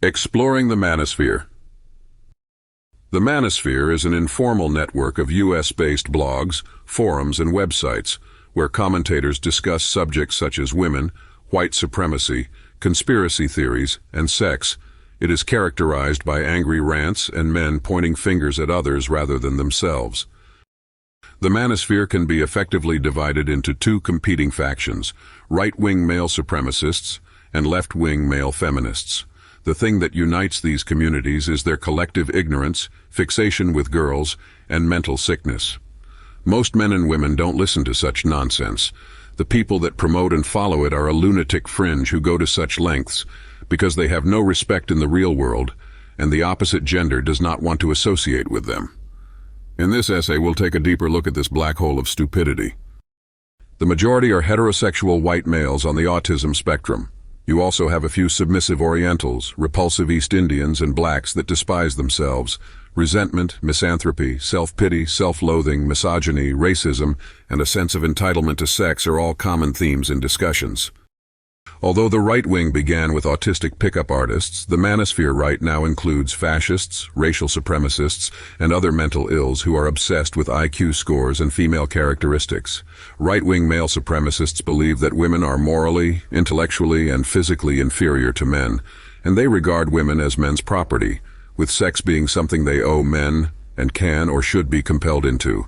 Exploring the Manosphere. The Manosphere is an informal network of US-based blogs, forums, and websites where commentators discuss subjects such as women, white supremacy, conspiracy theories, and sex. It is characterized by angry rants and men pointing fingers at others rather than themselves. The Manosphere can be effectively divided into two competing factions: right-wing male supremacists and left-wing male feminists. The thing that unites these communities is their collective ignorance, fixation with girls, and mental sickness. Most men and women don't listen to such nonsense. The people that promote and follow it are a lunatic fringe who go to such lengths because they have no respect in the real world, and the opposite gender does not want to associate with them. In this essay, we'll take a deeper look at this black hole of stupidity. The majority are heterosexual white males on the autism spectrum. You also have a few submissive Orientals, repulsive East Indians, and blacks that despise themselves. Resentment, misanthropy, self-pity, self-loathing, misogyny, racism, and a sense of entitlement to sex are all common themes in discussions. Although the right wing began with autistic pickup artists, the Manosphere right now includes fascists, racial supremacists, and other mental ills who are obsessed with IQ scores and female characteristics. Right-wing male supremacists believe that women are morally, intellectually, and physically inferior to men, and they regard women as men's property, with sex being something they owe men and can or should be compelled into.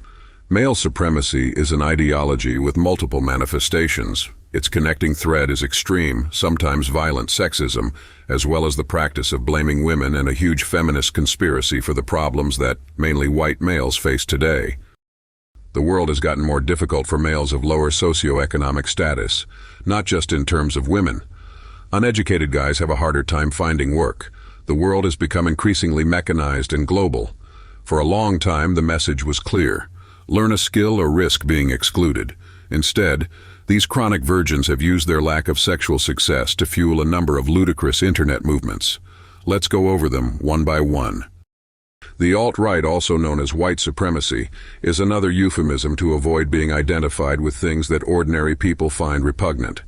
Male supremacy is an ideology with multiple manifestations. Its connecting thread is extreme, sometimes violent sexism, as well as the practice of blaming women and a huge feminist conspiracy for the problems that mainly white males face today. The world has gotten more difficult for males of lower socioeconomic status, not just in terms of women. Uneducated guys have a harder time finding work. The world has become increasingly mechanized and global. For a long time, the message was clear: learn a skill or risk being excluded. Instead, these chronic virgins have used their lack of sexual success to fuel a number of ludicrous internet movements. Let's go over them one by one. The alt-right, also known as white supremacy, is another euphemism to avoid being identified with things that ordinary people find repugnant.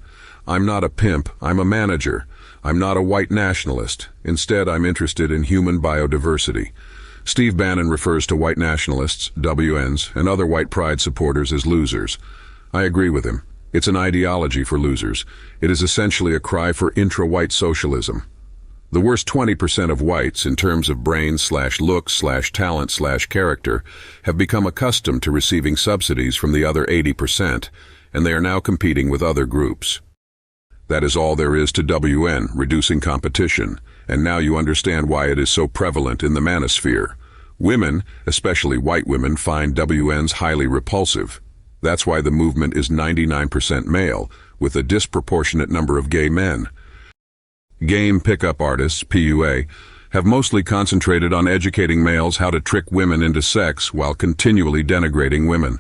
I'm not a pimp, I'm a manager. I'm not a white nationalist. Instead, I'm interested in human biodiversity. Steve Bannon refers to white nationalists, WNs, and other white pride supporters as losers. I agree with him. It's an ideology for losers. It is essentially a cry for intra-white socialism. The worst 20% of whites, in terms of brain/look/talent/character, have become accustomed to receiving subsidies from the other 80%, and they are now competing with other groups. That is all there is to WN, reducing competition, and now you understand why it is so prevalent in the Manosphere. Women, especially white women, find WNs highly repulsive. That's why the movement is 99% male, with a disproportionate number of gay men. Game pickup artists, PUA, have mostly concentrated on educating males how to trick women into sex while continually denigrating women.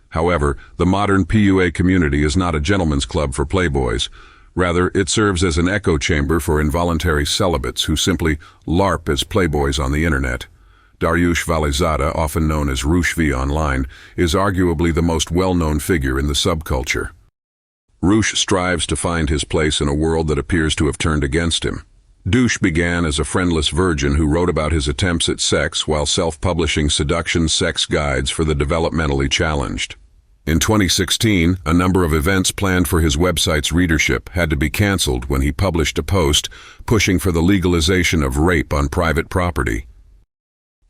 However, the modern PUA community is not a gentleman's club for playboys. Rather, it serves as an echo chamber for involuntary celibates who simply LARP as playboys on the internet. Dariush Valizada, often known as Rushvi online, is arguably the most well-known figure in the subculture. Rush strives to find his place in a world that appears to have turned against him. Douche began as a friendless virgin who wrote about his attempts at sex while self-publishing seduction sex guides for the developmentally challenged. In 2016, a number of events planned for his website's readership had to be canceled when he published a post pushing for the legalization of rape on private property.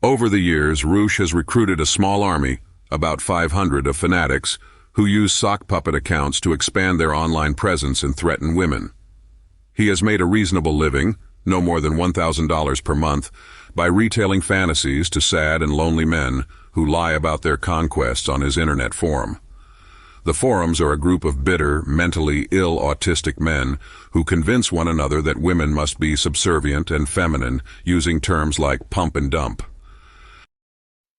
Over the years, Rush has recruited a small army, about 500 of fanatics, who use sock puppet accounts to expand their online presence and threaten women. He has made a reasonable living, no more than $1,000 per month, by retailing fantasies to sad and lonely men who lie about their conquests on his internet forum. The forums are a group of bitter, mentally ill autistic men who convince one another that women must be subservient and feminine, using terms like pump and dump.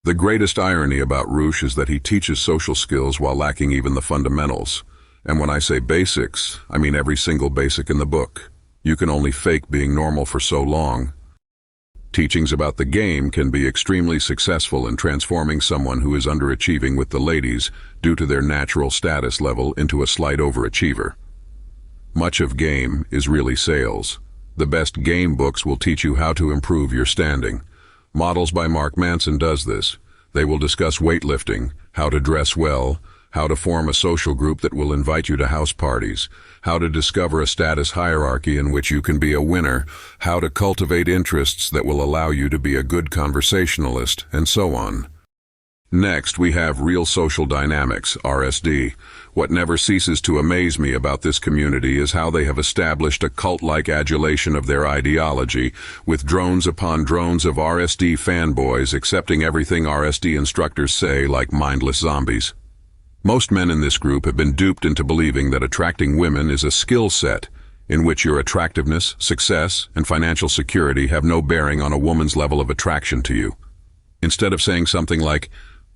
The greatest irony about Rush is that he teaches social skills while lacking even the fundamentals. And when I say basics, I mean every single basic in the book. You can only fake being normal for so long. Teachings about the game can be extremely successful in transforming someone who is underachieving with the ladies due to their natural status level into a slight overachiever. Much of game is really sales. The best game books will teach you how to improve your standing. Models by Mark Manson does this. They will discuss weightlifting, how to dress well, how to form a social group that will invite you to house parties, how to discover a status hierarchy in which you can be a winner, how to cultivate interests that will allow you to be a good conversationalist, and so on. Next, we have Real Social Dynamics, RSD. What never ceases to amaze me about this community is how they have established a cult-like adulation of their ideology, with drones upon drones of RSD fanboys accepting everything RSD instructors say like mindless zombies. Most men in this group have been duped into believing that attracting women is a skill set, in which your attractiveness, success, and financial security have no bearing on a woman's level of attraction to you. Instead of saying something like,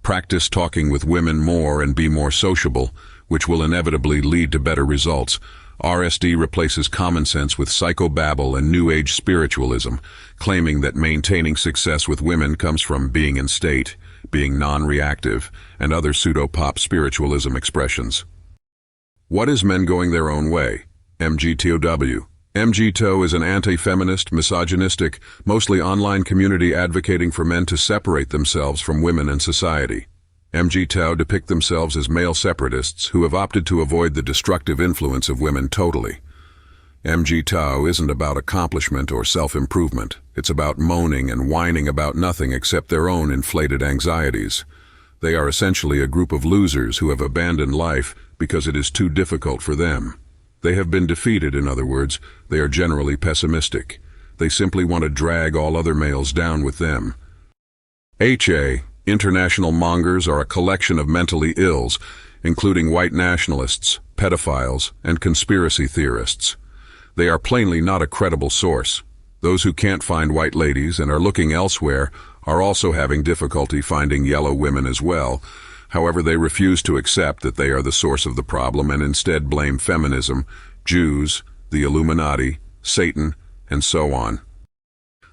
practice talking with women more and be more sociable, which will inevitably lead to better results, RSD replaces common sense with psychobabble and New Age spiritualism, claiming that maintaining success with women comes from being in state, being non-reactive, and other pseudo-pop spiritualism expressions. What is men going their own way? MGTOW. MGTOW is an anti-feminist, misogynistic, mostly online community advocating for men to separate themselves from women and society. MGTOW depict themselves as male separatists who have opted to avoid the destructive influence of women totally. MGTOW isn't about accomplishment or self-improvement. It's about moaning and whining about nothing except their own inflated anxieties. They are essentially a group of losers who have abandoned life because it is too difficult for them. They have been defeated, in other words. They are generally pessimistic. They simply want to drag all other males down with them. International mongers are a collection of mentally ills, including white nationalists, pedophiles, and conspiracy theorists. They are plainly not a credible source. Those who can't find white ladies and are looking elsewhere are also having difficulty finding yellow women as well. However, they refuse to accept that they are the source of the problem and instead blame feminism, Jews, the Illuminati, Satan, and so on.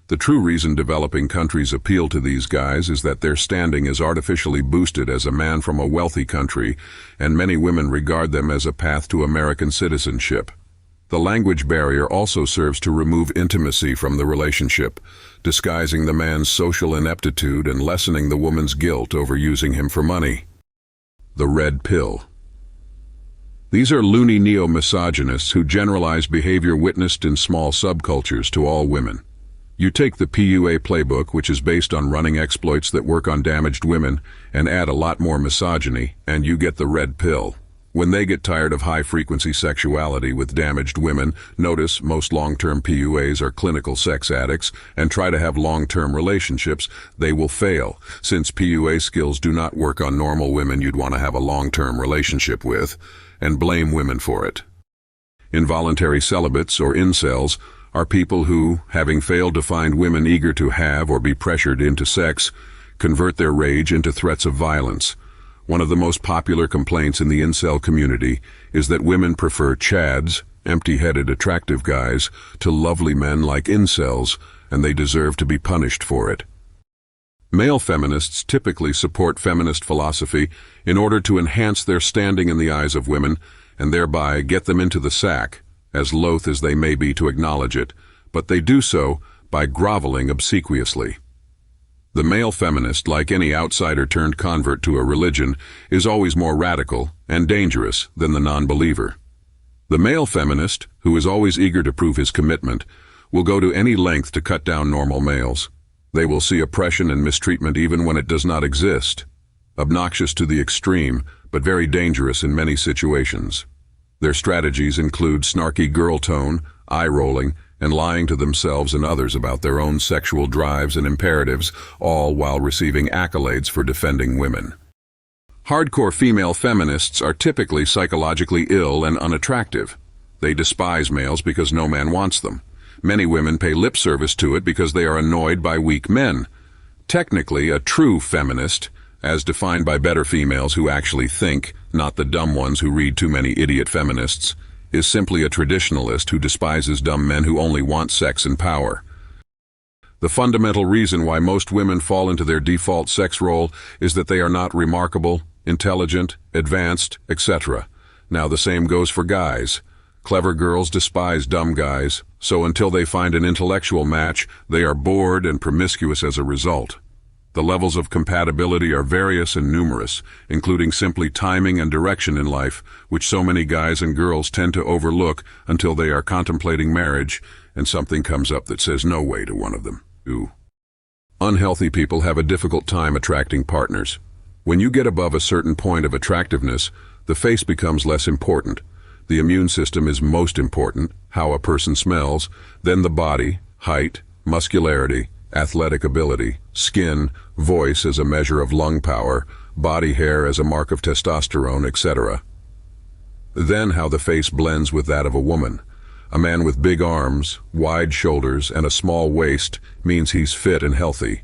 The true reason developing countries appeal to these guys is that their standing is artificially boosted as a man from a wealthy country, and many women regard them as a path to American citizenship. The language barrier also serves to remove intimacy from the relationship, disguising the man's social ineptitude and lessening the woman's guilt over using him for money. The red pill. These are loony neo-misogynists who generalize behavior witnessed in small subcultures to all women. You take the PUA playbook, which is based on running exploits that work on damaged women, and add a lot more misogyny, and you get the red pill. When they get tired of high-frequency sexuality with damaged women, notice most long-term PUAs are clinical sex addicts, and try to have long-term relationships, they will fail, since PUA skills do not work on normal women you'd want to have a long-term relationship with, and blame women for it. Involuntary celibates, or incels, are people who, having failed to find women eager to have or be pressured into sex, convert their rage into threats of violence. One of the most popular complaints in the incel community is that women prefer chads, empty-headed attractive guys, to lovely men like incels, and they deserve to be punished for it. Male feminists typically support feminist philosophy in order to enhance their standing in the eyes of women and thereby get them into the sack, as loath as they may be to acknowledge it, but they do so by groveling obsequiously. The male feminist, like any outsider-turned-convert to a religion, is always more radical and dangerous than the non-believer. The male feminist, who is always eager to prove his commitment, will go to any length to cut down normal males. They will see oppression and mistreatment even when it does not exist. Obnoxious to the extreme, but very dangerous in many situations. Their strategies include snarky girl tone, eye-rolling, and lying to themselves and others about their own sexual drives and imperatives, all while receiving accolades for defending women. Hardcore female feminists are typically psychologically ill and unattractive. They despise males because no man wants them. Many women pay lip service to it because they are annoyed by weak men. Technically, a true feminist, as defined by better females who actually think, not the dumb ones who read too many idiot feminists, is simply a traditionalist who despises dumb men who only want sex and power. The fundamental reason why most women fall into their default sex role is that they are not remarkable, intelligent, advanced, etc. Now the same goes for guys. Clever girls despise dumb guys, so until they find an intellectual match, they are bored and promiscuous as a result. The levels of compatibility are various and numerous, including simply timing and direction in life, which so many guys and girls tend to overlook until they are contemplating marriage and something comes up that says no way to one of them. Ooh. Unhealthy people have a difficult time attracting partners. When you get above a certain point of attractiveness, the face becomes less important. The immune system is most important, how a person smells, then the body, height, muscularity, athletic ability, skin, voice as a measure of lung power, body hair as a mark of testosterone, etc. Then how the face blends with that of a woman. A man with big arms, wide shoulders, and a small waist means he's fit and healthy.